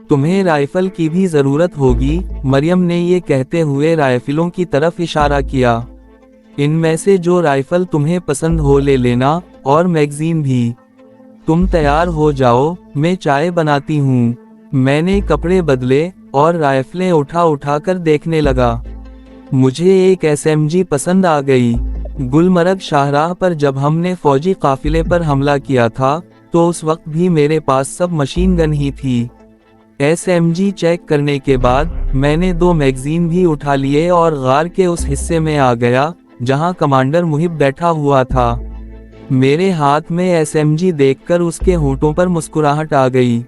تمہیں رائفل کی بھی ضرورت ہوگی، مریم نے یہ کہتے ہوئے رائفلوں کی طرف اشارہ کیا۔ ان میں سے جو رائفل تمہیں پسند ہو لے لینا، اور میگزین بھی۔ تم تیار ہو جاؤ، میں چائے بناتی ہوں۔ میں نے کپڑے بدلے اور رائفلیں اٹھا کر دیکھنے لگا۔ مجھے ایک SMG پسند آ گئی۔ گلمرگ شاہراہ پر جب ہم نے فوجی قافلے پر حملہ کیا تھا تو اس وقت بھی میرے پاس سب مشین گن ہی تھی۔ SMG چیک کرنے کے بعد میں نے 2 میگزین بھی اٹھا لیے اور غار کے اس حصے میں آ گیا جہاں کمانڈر محب بیٹھا ہوا تھا۔ میرے ہاتھ میں SMG دیکھ کر اس کے ہونٹوں پر مسکراہٹ آ گئی۔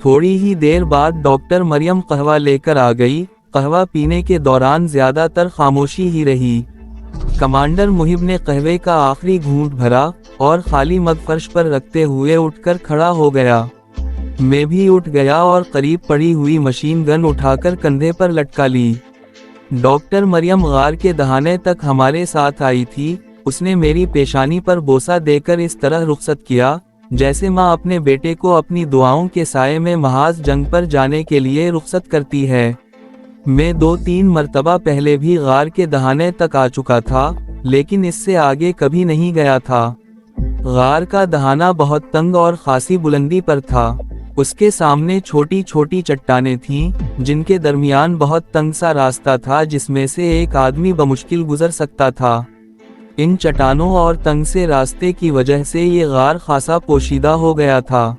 تھوڑی ہی دیر بعد ڈاکٹر مریم قہوہ لے کر آ گئی۔ قہوہ پینے کے دوران زیادہ تر خاموشی ہی رہی۔ کمانڈر محب نے قہوے کا آخری گھونٹ بھرا اور خالی مگ فرش پر رکھتے ہوئے اٹھ کر کھڑا ہو گیا۔ میں بھی اٹھ گیا اور قریب پڑی ہوئی مشین گن اٹھا کر کندھے پر لٹکا لی۔ ڈاکٹر مریم غار کے دہانے تک ہمارے ساتھ آئی تھی۔ اس نے میری پیشانی پر بوسہ دے کر اس طرح رخصت کیا جیسے ماں اپنے بیٹے کو اپنی دعاؤں کے سائے میں محاذ جنگ پر جانے کے لیے رخصت کرتی ہے۔ میں 2-3 مرتبہ پہلے بھی غار کے دہانے تک آ چکا تھا، لیکن اس سے آگے کبھی نہیں گیا تھا۔ غار کا دہانہ بہت تنگ اور خاصی بلندی پر تھا۔ اس کے سامنے چھوٹی چھوٹی چٹانیں تھیں جن کے درمیان بہت تنگ سا راستہ تھا جس میں سے ایک آدمی بمشکل گزر سکتا تھا۔ ان چٹانوں اور تنگ سے راستے کی وجہ سے یہ غار خاصا پوشیدہ ہو گیا تھا۔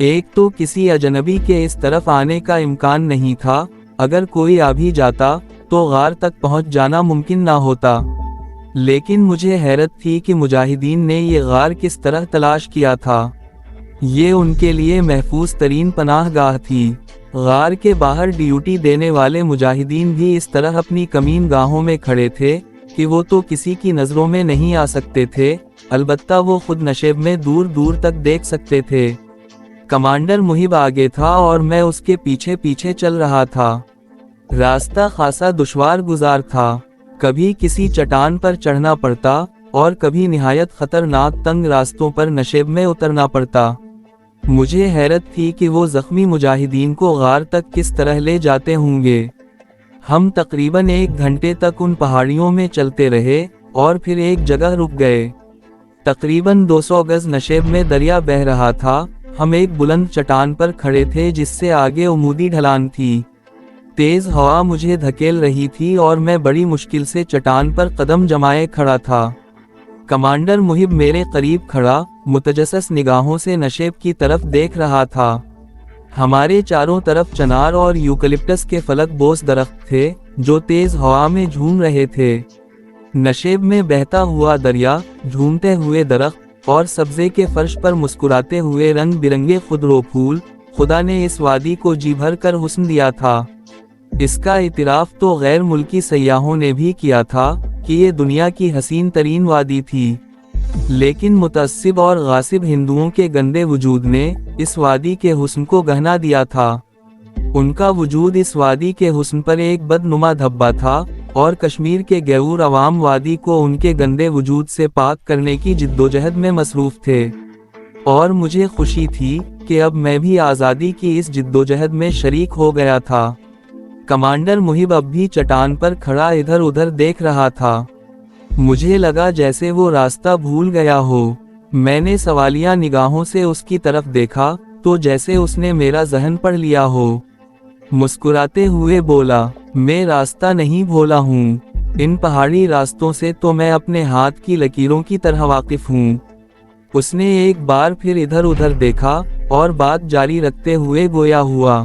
ایک تو کسی اجنبی کے اس طرف آنے کا امکان نہیں تھا، اگر کوئی آ بھی جاتا تو غار تک پہنچ جانا ممکن نہ ہوتا۔ لیکن مجھے حیرت تھی کہ مجاہدین نے یہ غار کس طرح تلاش کیا تھا۔ یہ ان کے لیے محفوظ ترین پناہ گاہ تھی۔ غار کے باہر ڈیوٹی دینے والے مجاہدین بھی اس طرح اپنی کمین گاہوں میں کھڑے تھے کہ وہ تو کسی کی نظروں میں نہیں آ سکتے تھے، البتہ وہ خود نشیب میں دور دور تک دیکھ سکتے تھے۔ کمانڈر محب آگے تھا اور میں اس کے پیچھے پیچھے چل رہا تھا۔ راستہ خاصا دشوار گزار تھا، کبھی کسی چٹان پر چڑھنا پڑتا اور کبھی نہایت خطرناک تنگ راستوں پر نشیب میں اترنا پڑتا۔ مجھے حیرت تھی کہ وہ زخمی مجاہدین کو غار تک کس طرح لے جاتے ہوں گے۔ ہم تقریباً 1 گھنٹے تک ان پہاڑیوں میں چلتے رہے اور پھر ایک جگہ رک گئے۔ تقریباً 200 گز نشیب میں دریا بہہ رہا تھا۔ ہم ایک بلند چٹان پر کھڑے تھے جس سے آگے عمودی ڈھلان تھی۔ تیز ہوا مجھے دھکیل رہی تھی اور میں بڑی مشکل سے چٹان پر قدم جمائے کھڑا تھا۔ کمانڈر محب میرے قریب کھڑا متجسس نگاہوں سے نشیب کی طرف دیکھ رہا تھا۔ ہمارے چاروں طرف چنار اور یوکلپٹس کے فلک بوس درخت تھے جو تیز ہوا میں جھوم رہے تھے۔ نشیب میں بہتا ہوا دریا، جھومتے ہوئے درخت اور سبزے کے فرش پر مسکراتے ہوئے رنگ برنگے خضرو پھول، خدا نے اس وادی کو جی بھر کر حسن دیا تھا۔ اس کا اعتراف تو غیر ملکی سیاحوں نے بھی کیا تھا کہ یہ دنیا کی حسین ترین وادی تھی، لیکن متعصب اور غاصب ہندوؤں کے گندے وجود نے اس وادی کے حسن کو گہنا دیا تھا۔ ان کا وجود اس وادی کے حسن پر ایک بدنما دھبا تھا اور کشمیر کے غیور عوام وادی کو ان کے گندے وجود سے پاک کرنے کی جدوجہد میں مصروف تھے، اور مجھے خوشی تھی کہ اب میں بھی آزادی کی اس جدوجہد میں شریک ہو گیا تھا۔ کمانڈر محب اب بھی چٹان پر کھڑا ادھر ادھر دیکھ رہا تھا۔ مجھے لگا جیسے وہ راستہ بھول گیا ہو۔ میں نے سوالیہ نگاہوں سے اس کی طرف دیکھا تو جیسے اس نے میرا ذہن پڑھ لیا ہو۔ مسکراتے ہوئے بولا، میں راستہ نہیں بھولا ہوں، ان پہاڑی راستوں سے تو میں اپنے ہاتھ کی لکیروں کی طرح واقف ہوں۔ اس نے ایک بار پھر ادھر ادھر دیکھا اور بات جاری رکھتے ہوئے گویا ہوا،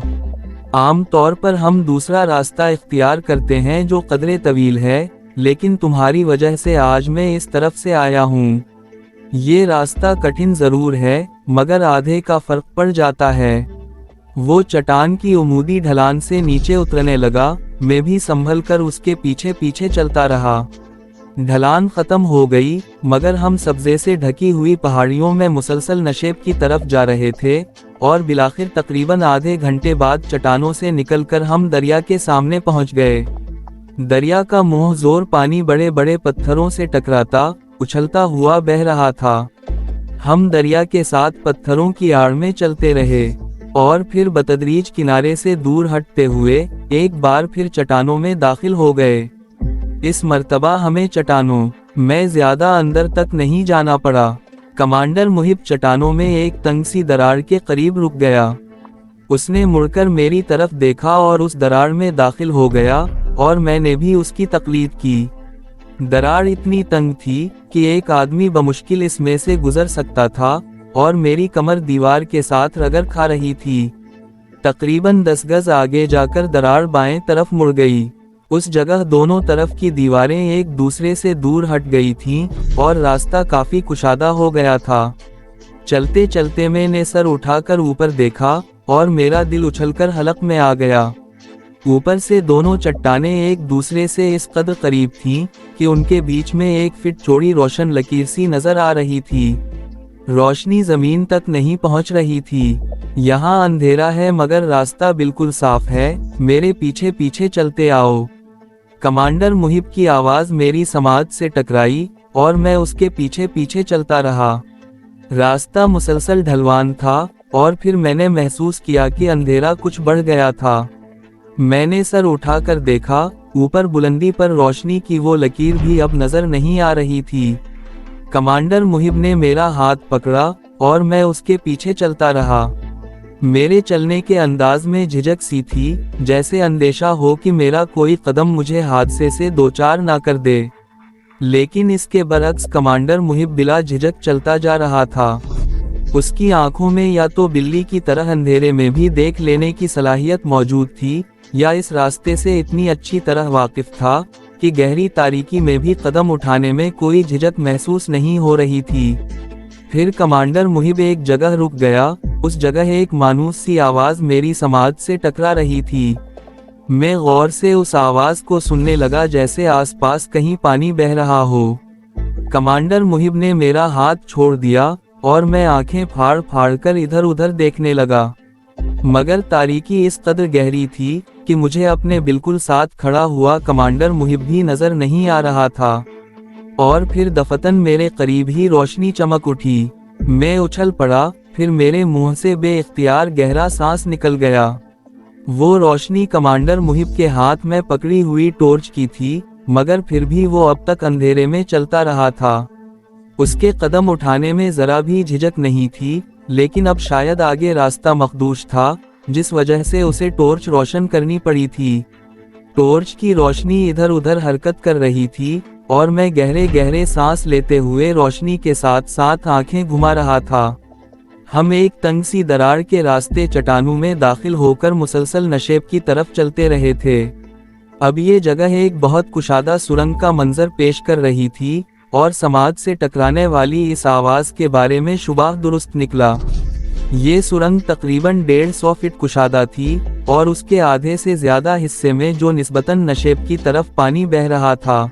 عام طور پر ہم دوسرا راستہ اختیار کرتے ہیں جو قدرے طویل ہے، لیکن تمہاری وجہ سے آج میں اس طرف سے آیا ہوں۔ یہ راستہ کٹھن ضرور ہے مگر آدھے کا فرق پڑ جاتا ہے۔ وہ چٹان کی عمودی ڈھلان سے نیچے اترنے لگا، میں بھی سنبھل کر اس کے پیچھے پیچھے چلتا رہا۔ ڈھلان ختم ہو گئی مگر ہم سبزے سے ڈھکی ہوئی پہاڑیوں میں مسلسل نشیب کی طرف جا رہے تھے، اور بالآخر تقریباً آدھے گھنٹے بعد چٹانوں سے نکل کر ہم دریا کے سامنے پہنچ گئے۔ دریا کا منہ زور پانی بڑے بڑے پتھروں سے ٹکراتا، اچھلتا ہوا بہہ رہا تھا۔ ہم دریا کے ساتھ پتھروں کی آڑ میں چلتے رہے۔ और फिर बतदरीज किनारे से दूर हटते हुए एक बार फिर चट्टानों में दाखिल हो गए। इस मर्तबा हमें चट्टानों में ज्यादा अंदर तक नहीं जाना पड़ा। कमांडर मुहिब चट्टानों में एक तंग सी दरार के करीब रुक गया। उसने मुड़कर मेरी तरफ देखा और उस दरार में दाखिल हो गया और मैंने भी उसकी तकलीद की। दरार इतनी तंग थी कि एक आदमी बमुश्किल इसमें से गुजर सकता था और मेरी कमर दीवार के साथ रगड़ खा रही थी। तकरीबन 10 गज आगे जाकर दरार बाएं तरफ मुड़ गई। उस जगह दोनों तरफ की दीवारें एक दूसरे से दूर हट गई थीं और रास्ता काफी कुशादा हो गया था। चलते चलते मैंने सर उठाकर ऊपर देखा और मेरा दिल उछलकर हलक में आ गया। ऊपर से दोनों चट्टानें एक दूसरे से इस कदर करीब थीं कि उनके बीच में 1 फीट चौड़ी रोशन लकीर सी नजर आ रही थी। रोशनी जमीन तक नहीं पहुंच रही थी। यहाँ अंधेरा है मगर रास्ता बिल्कुल साफ है, मेरे पीछे पीछे चलते आओ। कमांडर मुहिब की आवाज मेरी समाज से टकराई और मैं उसके पीछे पीछे चलता रहा। रास्ता मुसलसल ढलवान था और फिर मैंने महसूस किया कि अंधेरा कुछ बढ़ गया था। मैंने सर उठाकर देखा, ऊपर बुलंदी पर रोशनी की वो लकीर भी अब नजर नहीं आ रही थी। कमांडर मुहिब ने मेरा हाथ पकड़ा और मैं उसके पीछे चलता रहा। मेरे चलने के अंदाज में झिझक सी थी, जैसे अंदेशा हो कि मेरा कोई कदम मुझे हादसे से दो चार ना कर दे। लेकिन इसके बरक्स कमांडर मुहिब बिला झिझक चलता जा रहा था। उसकी आंखों में या तो बिल्ली की तरह अंधेरे में भी देख लेने की सलाहियत मौजूद थी, या इस रास्ते से इतनी अच्छी तरह वाकिफ था कि गहरी तारीकी में भी कदम उठाने में कोई झिझक महसूस नहीं हो रही थी। फिर कमांडर मुहिब एक जगह रुक गया। उस जगह एक मानूस सी आवाज मेरी समाज से टकरा रही थी। मैं गौर से उस आवाज को सुनने लगा, जैसे आसपास कहीं पानी बह रहा हो। कमांडर मुहिब ने मेरा हाथ छोड़ दिया और मैं आंखें फाड़ फाड़ कर इधर उधर देखने लगा, मगर तारीकी इस कदर गहरी थी कि मुझे अपने बिल्कुल साथ खड़ा हुआ कमांडर मुहिब भी नजर नहीं आ रहा था। और फिर दफतन मेरे करीब ही रोशनी चमक उठी। मैं उछल पड़ा, फिर मेरे मुंह से बेइख्तियार गहरा सांस निकल गया। वो रोशनी कमांडर मुहिब के हाथ में पकड़ी हुई टॉर्च की थी, मगर फिर भी वो अब तक अंधेरे में चलता रहा था। उसके कदम उठाने में जरा भी झिझक नहीं थी, लेकिन अब शायद आगे रास्ता मखदूश था, जिस वजह से उसे टॉर्च रोशन करनी पड़ी थी। टॉर्च की रोशनी इधर उधर हरकत कर रही थी और मैं गहरे गहरे सांस लेते हुए रोशनी के साथ साथ आंखें घुमा रहा था। हम एक तंग सी दरार के रास्ते चट्टानों में दाखिल होकर मुसलसल नशेब की तरफ चलते रहे थे। अब ये जगह एक बहुत कुशादा सुरंग का मंजर पेश कर रही थी और समाज से टकराने वाली इस आवाज के बारे में शुबा दुरुस्त निकला। ये सुरंग तकरीबन 150 फीट कुशादा थी और उसके आधे से ज्यादा हिस्से में जो निस्बतन नशेब की तरफ पानी बह रहा था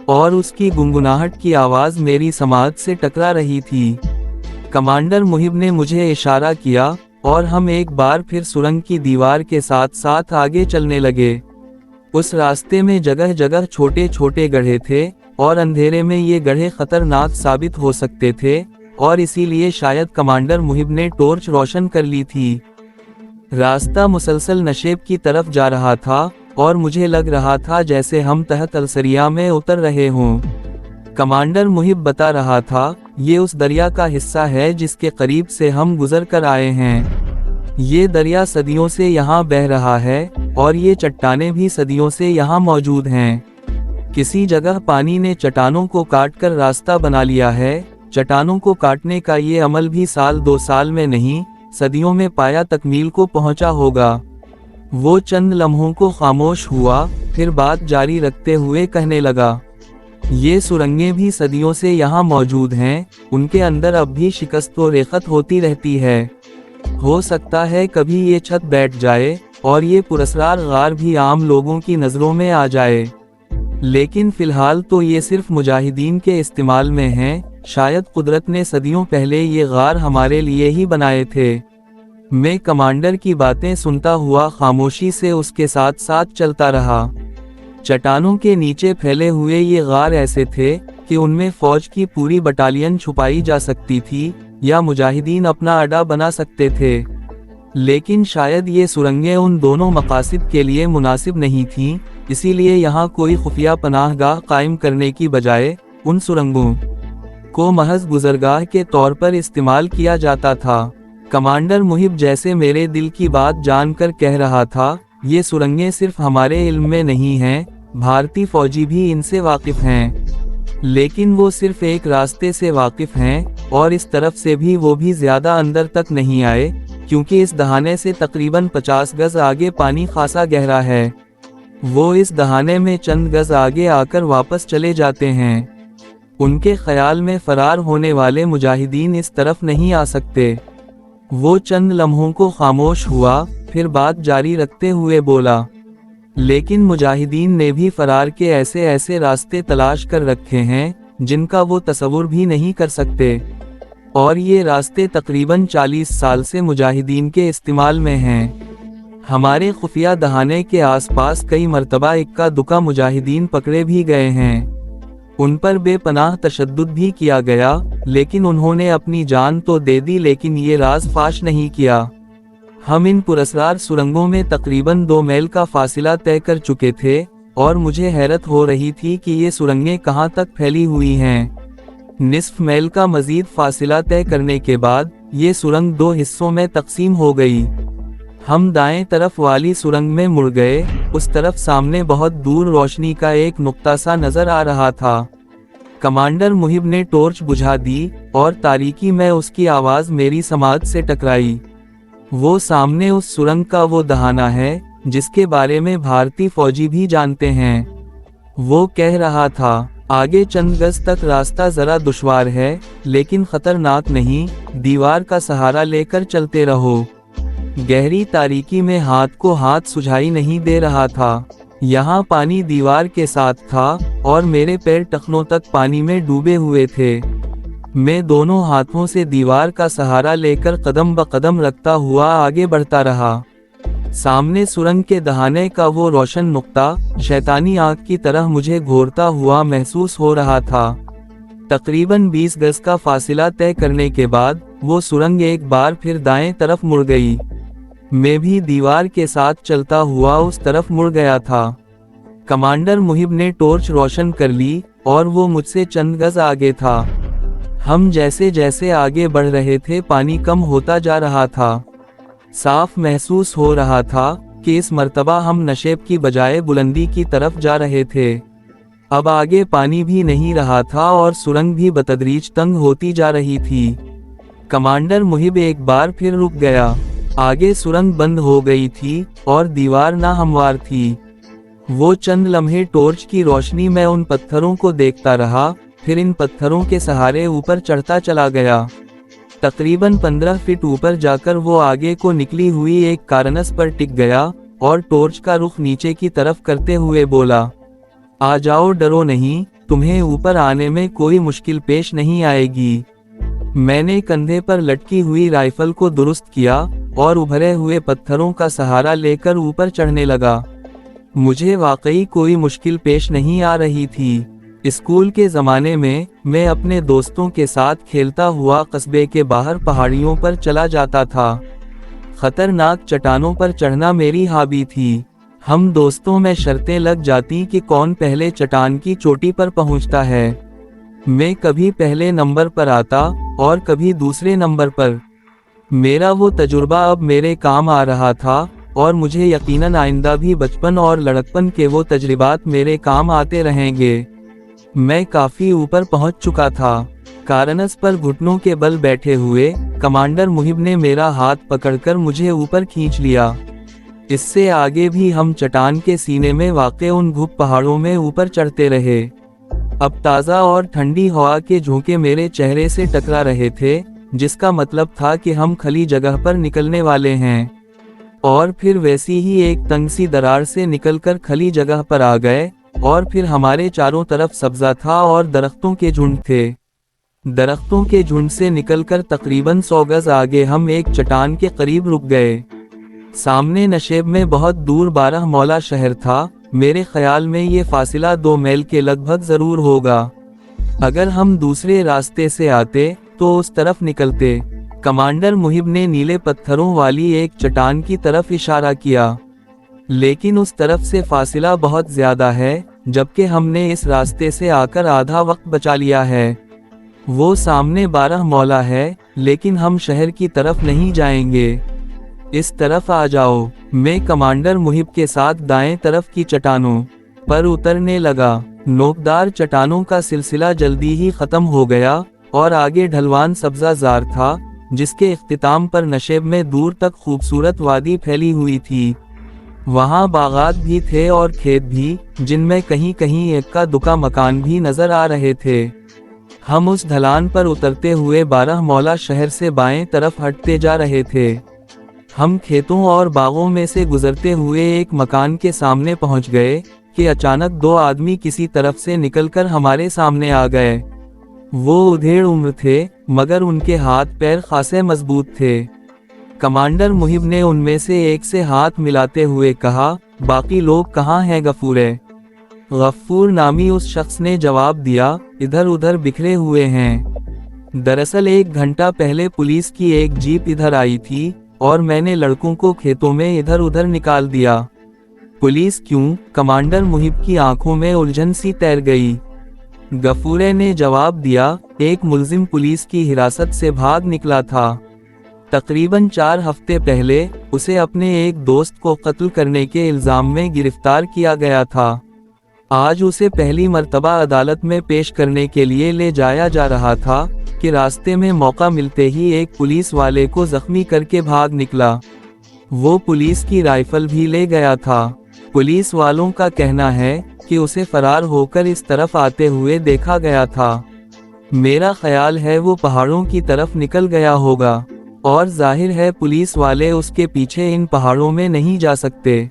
और उसकी गुनगुनाहट की आवाज मेरी समाज से टकरा रही थी। कमांडर मुहिब ने मुझे इशारा किया और हम एक बार फिर सुरंग की दीवार के साथ साथ आगे चलने लगे। उस रास्ते में जगह जगह छोटे छोटे गड्ढे थे और अंधेरे में ये गड्ढे खतरनाक साबित हो सकते थे और इसीलिए शायद कमांडर मुहिब ने टॉर्च रोशन कर ली थी। रास्ता मुसलसल नशेब की तरफ जा रहा था और मुझे लग रहा था जैसे हम तहत अलसरिया में उतर रहे हों। कमांडर मुहिब बता रहा था, ये उस दरिया का हिस्सा है जिसके करीब से हम गुजर कर आए हैं। ये दरिया सदियों से यहाँ बह रहा है और ये चट्टानें भी सदियों से यहाँ मौजूद हैं। किसी जगह पानी ने चट्टानों को काटकर रास्ता बना लिया है। चट्टानों को काटने का ये अमल भी साल 2 साल में नहीं, सदियों में पाया तकमील को पहुंचा होगा। वो चंद लम्हों को खामोश हुआ, फिर बात जारी रखते हुए कहने लगा, ये सुरंगें भी सदियों से यहाँ मौजूद हैं, उनके अंदर अब भी शिकस्त व रेखत होती रहती है। हो सकता है कभी ये छत बैठ जाए और ये पुरस्कार गार भी आम लोगों की नज़रों में आ जाए, लेकिन फिलहाल तो ये सिर्फ मुजाहिदीन के इस्तेमाल में हैं। शायद कुदरत ने सदियों पहले ये गार हमारे लिए ही बनाए थे। मैं कमांडर की बातें सुनता हुआ खामोशी से उसके साथ साथ चलता रहा। चट्टानों के नीचे फैले हुए ये गार ऐसे थे कि उनमें फौज की पूरी बटालियन छुपाई जा सकती थी या मुजाहिदीन अपना अड्डा बना सकते थे। लेकिन शायद ये सुरंगें उन दोनों मकासद के लिए मुनासिब नहीं थीं, इसीलिए यहाँ कोई खुफिया पनाहगाह कायम करने की बजाय उन सुरंगों को महज गुजरगाह के तौर पर इस्तेमाल किया जाता था। कमांडर मुहिब जैसे मेरे दिल की बात जानकर कह रहा था, ये सुरंगें सिर्फ हमारे इल्म में नहीं हैं, भारतीय फौजी भी इनसे वाकिफ हैं, लेकिन वो सिर्फ एक रास्ते से वाकिफ हैं और इस तरफ से भी वो भी ज्यादा अंदर तक नहीं आए, क्योंकि इस दहाने से तकरीबन 50 गज आगे पानी खासा गहरा है। वो इस दहाने में चंद गज आगे आकर वापस चले जाते हैं। उनके ख्याल में फरार होने वाले मुजाहिदीन इस तरफ नहीं आ सकते। वो चंद लम्हों को खामोश हुआ, फिर बात जारी रखते हुए बोला, लेकिन मुजाहिदीन ने भी फरार के ऐसे ऐसे रास्ते तलाश कर रखे हैं जिनका वो तसव्वुर भी नहीं कर सकते, और ये रास्ते तकरीबन 40 साल से मुजाहिदीन के इस्तेमाल में हैं। हमारे खुफिया दहाने के आसपास कई मरतबा इक्का दुक्का मुजाहिदीन पकड़े भी गए हैं। उन पर बेपनाह तशद्दुद भी किया गया, लेकिन उन्होंने अपनी जान तो दे दी, लेकिन ये राज फाश नहीं किया। हम इन पुरस्कार सुरंगों में तकरीबन 2 मील का फासिला तय कर चुके थे और मुझे हैरत हो रही थी कि ये सुरंगें कहाँ तक फैली हुई हैं। निस्फ मील का मजीद फासिला तय करने के बाद ये सुरंग 2 हिस्सों में तकसीम हो गई। हम दाएं तरफ वाली सुरंग में मुड़ गए। उस तरफ सामने बहुत दूर रोशनी का एक नुक्ता सा नजर आ रहा था। कमांडर मुहिब ने टॉर्च बुझा दी और तारीकी में उसकी आवाज मेरी समात से टकराई। वो सामने उस सुरंग का वो दहाना है जिसके बारे में भारतीय फौजी भी जानते हैं। वो कह रहा था, आगे चंद गज तक रास्ता जरा दुश्वार है लेकिन खतरनाक नहीं, दीवार का सहारा लेकर चलते रहो। गहरी तारीकी में हाथ को हाथ सुझाई नहीं दे रहा था। यहाँ पानी दीवार के साथ था और मेरे पैर टखनों तक पानी में डूबे हुए थे। मैं दोनों हाथों से दीवार का सहारा लेकर कदम ब कदम रखता हुआ आगे बढ़ता रहा। सामने सुरंग के दहाने का वो रोशन नुक्ता शैतानी आग की तरह मुझे घोरता हुआ महसूस हो रहा था। तकरीबन 20 गज का फासिला तय करने के बाद वो सुरंग एक बार फिर दाएं तरफ मुड़ गई। मैं भी दीवार के साथ चलता हुआ उस तरफ मुड़ गया था। कमांडर मुहिब ने टॉर्च रोशन कर ली और वो मुझसे चंद गज आगे था। हम जैसे जैसे आगे बढ़ रहे थे पानी कम होता जा रहा था। साफ महसूस हो रहा था कि इस मर्तबा हम नशेब की बजाय बुलंदी की तरफ जा रहे थे। अब आगे पानी भी नहीं रहा था और सुरंग भी बतदरीज तंग होती जा रही थी। कमांडर मुहिब एक बार फिर रुक गया। आगे सुरंग बंद हो गई थी और दीवार नाहमवार थी। वो चंद लम्हे टॉर्च की रोशनी में उन पत्थरों को देखता रहा, फिर इन पत्थरों के सहारे ऊपर चढ़ता चला गया। तकरीबन 15 फीट ऊपर जाकर वो आगे को निकली हुई एक कारणस पर टिक गया और टॉर्च का रुख नीचे की तरफ करते हुए बोला, आ जाओ, डरो नहीं, तुम्हें ऊपर आने में कोई मुश्किल पेश नहीं आएगी। मैंने कंधे पर लटकी हुई राइफल को दुरुस्त किया और उभरे हुए पत्थरों का सहारा लेकर ऊपर चढ़ने लगा। मुझे वाकई कोई मुश्किल पेश नहीं आ रही थी। स्कूल के ज़माने में मैं अपने दोस्तों के साथ खेलता हुआ कस्बे के बाहर पहाड़ियों पर चला जाता था। खतरनाक चट्टानों पर चढ़ना मेरी हॉबी थी। हम दोस्तों में शर्तें लग जाती कि कौन पहले चट्टान की चोटी पर पहुंचता है। मैं कभी पहले नंबर पर आता और कभी दूसरे नंबर पर। मेरा वो तजुर्बा अब मेरे काम आ रहा था और मुझे यकीनन आइंदा भी बचपन और लड़कपन के वो तजर्बात मेरे काम आते रहेंगे। मैं काफी ऊपर पहुंच चुका था। कारणस पर घुटनों के बल बैठे हुए कमांडर मुहिब ने मेरा हाथ पकड़कर मुझे ऊपर खींच लिया। इससे आगे भी हम चट्टान के सीने में वाक़े उन घुप पहाड़ों में ऊपर चढ़ते रहे। अब ताज़ा और ठंडी हवा के झोंके मेरे चेहरे से टकरा रहे थे, जिसका मतलब था कि हम खली जगह पर निकलने वाले हैं। और फिर वैसी ही एक तंग सी दरार से निकलकर खली जगह पर आ गए और फिर हमारे चारों तरफ सब्जा था और दरख्तों के झुंड थे। दरख्तों के झुंड से निकलकर तकरीबन 100 गज आगे हम एक चट्टान के करीब रुक गए। सामने नशेब में बहुत दूर 12 मौला शहर था। मेरे ख्याल में ये फासिला 2 मील के लगभग जरूर होगा। अगर हम दूसरे रास्ते से आते तो उस तरफ निकलते कमांडर मुहिब ने नीले पत्थरों वाली एक चट्टान की तरफ इशारा किया। लेकिन उस तरफ से फासिला बहुत ज्यादा है, जबकि हमने इस रास्ते से आकर आधा वक्त बचा लिया है। वो सामने 12 मौला है, लेकिन हम शहर की तरफ नहीं जाएंगे। इस तरफ आ जाओ। मैं कमांडर मुहिब के साथ दाएं तरफ की चट्टानों पर उतरने लगा। नोकदार चट्टानों का सिलसिला जल्दी ही खत्म हो गया और आगे ढलवान सब्जाजार था, जिसके इख्तिताम पर नशेब में दूर तक खूबसूरत वादी फैली हुई थी। वहाँ बागात भी थे और खेत भी, जिनमें कहीं कहीं इक्का दुक्का मकान भी नजर आ रहे थे। हम उस ढलान पर उतरते हुए 12 मौला शहर से बाएं तरफ हटते जा रहे थे। हम खेतों और बागों में से गुजरते हुए एक मकान के सामने पहुंच गए कि अचानक 2 आदमी किसी तरफ से निकलकर हमारे सामने आ गए। वो उधेड़ उम्र थे, मगर उनके हाथ पैर खासे मजबूत थे। कमांडर मुहिब ने उनमें से एक से हाथ मिलाते हुए कहा, बाकी लोग कहाँ हैं गफूरे? गफूर नामी उस शख्स ने जवाब दिया, इधर उधर बिखरे हुए हैं। दरअसल 1 घंटा पहले पुलिस की एक जीप इधर आई थी और मैंने लड़कों को खेतों में इधर उधर निकाल दिया। पुलिस क्यों? कमांडर मुहिब की आंखों में उलझन सी तैर गई। गफूरे ने जवाब दिया, एक मुल्जिम पुलिस की हिरासत से भाग निकला था। तकरीबन 4 हफ्ते पहले उसे अपने एक दोस्त को कत्ल करने के इल्जाम में गिरफ्तार किया गया था। आज उसे पहली मर्तबा अदालत में पेश करने के लिए ले जाया जा रहा था कि रास्ते में मौका मिलते ही एक पुलिस वाले को जख्मी करके भाग निकला। वो पुलिस की राइफल भी ले गया था। पुलिस वालों का कहना है कि उसे फरार होकर इस तरफ आते हुए देखा गया था। मेरा ख्याल है वो पहाड़ों की तरफ निकल गया होगा और जाहिर है पुलिस वाले उसके पीछे इन पहाड़ों में नहीं जा सकते।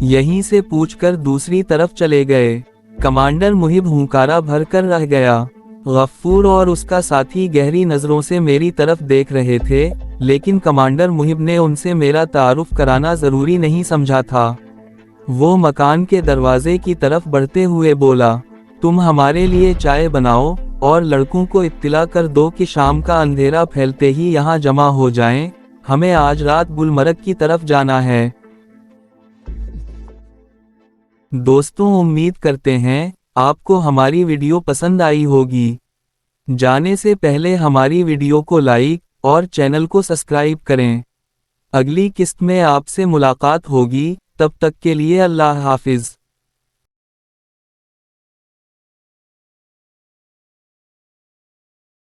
यहीं से पूछकर दूसरी तरफ चले गए। कमांडर मुहिब हुंकारा भर कर रह गया। गफूर और उसका साथी गहरी नजरों से मेरी तरफ देख रहे थे, लेकिन कमांडर मुहिब ने उनसे मेरा तारुफ कराना जरूरी नहीं समझा था। वो मकान के दरवाजे की तरफ बढ़ते हुए बोला, तुम हमारे लिए चाय बनाओ और लड़कों को इत्तिला कर दो कि शाम का अंधेरा फैलते ही यहाँ जमा हो जाएं। हमें आज रात गुलमर्ग की तरफ जाना है। दोस्तों, उम्मीद करते हैं आपको हमारी वीडियो पसंद आई होगी। जाने से पहले हमारी वीडियो को लाइक और चैनल को सब्सक्राइब करें। अगली किस्त में आपसे मुलाकात होगी, तब तक के लिए अल्लाह हाफिज।